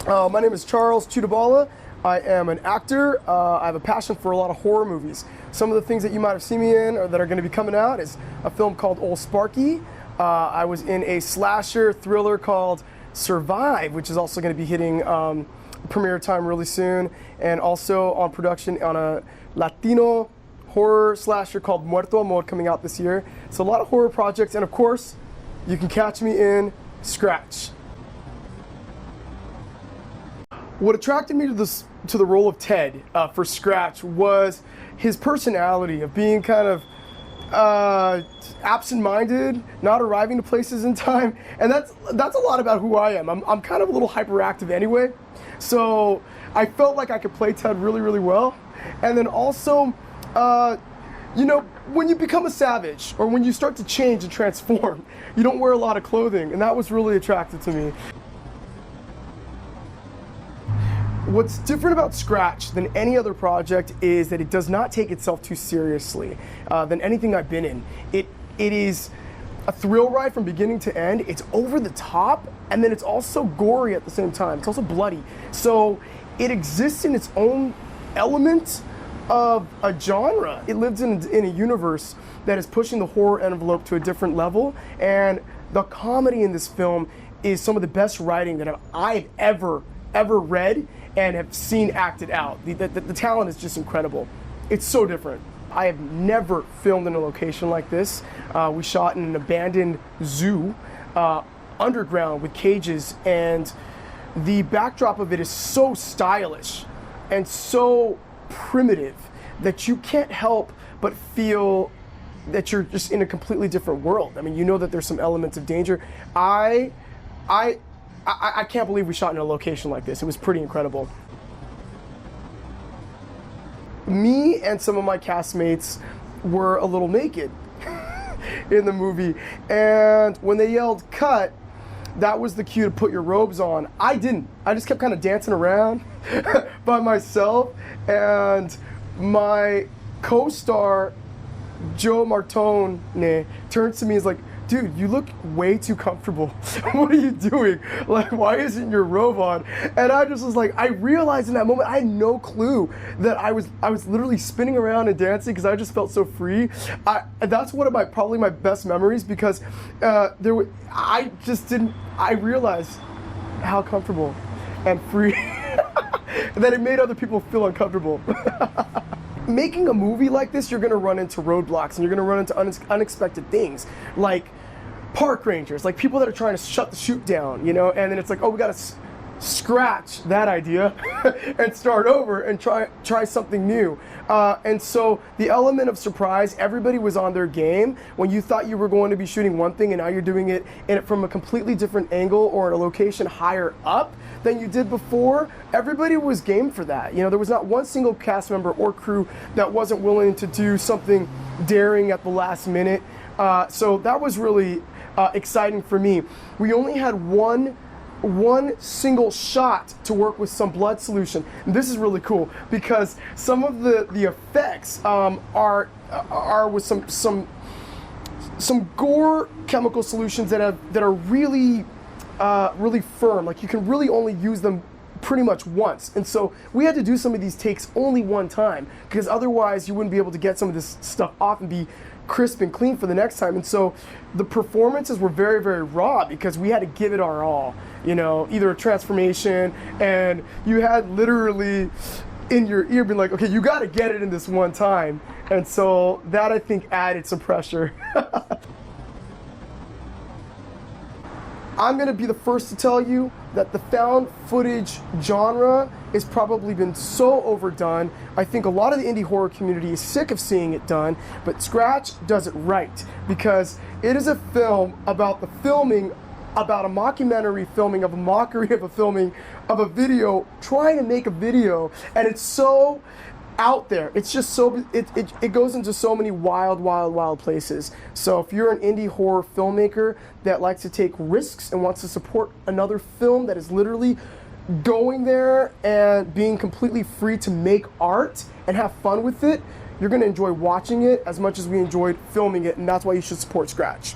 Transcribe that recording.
My name is Charles Chudabala. I am an actor. I have a passion for a lot of horror movies. Some of the things that you might have seen me in or that are going to be coming out is a film called Old Sparky. I was in a slasher thriller called Survive, which is also going to be hitting premiere time really soon, and also on production on a Latino horror slasher called Muerto Amor coming out this year. So a lot of horror projects, and of course, you can catch me in Scratch. What attracted me to the role of Ted for Scratch was his personality of being kind of absent-minded, not arriving to places in time, and that's a lot about who I am. I'm kind of a little hyperactive anyway, so I felt like I could play Ted really, really well. And then also, you know, when you become a savage or when you start to change and transform, you don't wear a lot of clothing, and that was really attractive to me. What's different about Scratch than any other project is that it does not take itself too seriously than anything I've been in. It is a thrill ride from beginning to end. It's over the top, and then it's also gory at the same time. It's also bloody. So it exists in its own element of a genre. It lives in a universe that is pushing the horror envelope to a different level, and the comedy in this film is some of the best writing that I've ever read and have seen acted out. The talent is just incredible. It's so different. I have never filmed in a location like this. We shot in an abandoned zoo, underground with cages, and the backdrop of it is so stylish and so primitive that you can't help but feel that you're just in a completely different world. I mean, you know that there's some elements of danger. I can't believe we shot in a location like this. It was pretty incredible. Me and some of my castmates were a little naked in the movie, and when they yelled cut, that was the cue to put your robes on. I didn't. I just kept kind of dancing around by myself, and my co-star Joe Martone turns to me and is like, dude, you look way too comfortable. What are you doing? Like, why isn't your robe on? And I just was like, I realized in that moment, I had no clue that I was literally spinning around and dancing because I just felt so free. That's one of probably my best memories, because I realized how comfortable and free that it made other people feel uncomfortable. Making a movie like this, you're gonna run into roadblocks and you're gonna run into unexpected things, like park rangers, like people that are trying to shut the shoot down, you know, and then it's like, oh, we gotta scratch that idea and start over and try something new. And so the element of surprise, everybody was on their game. When you thought you were going to be shooting one thing and now you're doing it from a completely different angle or a location higher up than you did before, everybody was game for that. You know, there was not one single cast member or crew that wasn't willing to do something daring at the last minute. So that was really exciting for me. We only had one single shot to work with some blood solution. And this is really cool because some of the effects are with some gore chemical solutions that are really really firm. Like, you can really only use them pretty much once. And so we had to do some of these takes only one time, because otherwise you wouldn't be able to get some of this stuff off and be crisp and clean for the next time. And so the performances were very, very raw because we had to give it our all, you know, either a transformation, and you had literally in your ear being like, okay, you got to get it in this one time. And so that, I think, added some pressure. I'm going to be the first to tell you that the found footage genre has probably been so overdone. I think a lot of the indie horror community is sick of seeing it done, but Scratch does it right, because it is a film about the filming, about a mockumentary filming of a mockery of a filming of a video, trying to make a video, and it's so out there. It's just so, it goes into so many wild places. So if you're an indie horror filmmaker that likes to take risks and wants to support another film that is literally going there and being completely free to make art and have fun with it, you're going to enjoy watching it as much as we enjoyed filming it, and that's why you should support Scratch.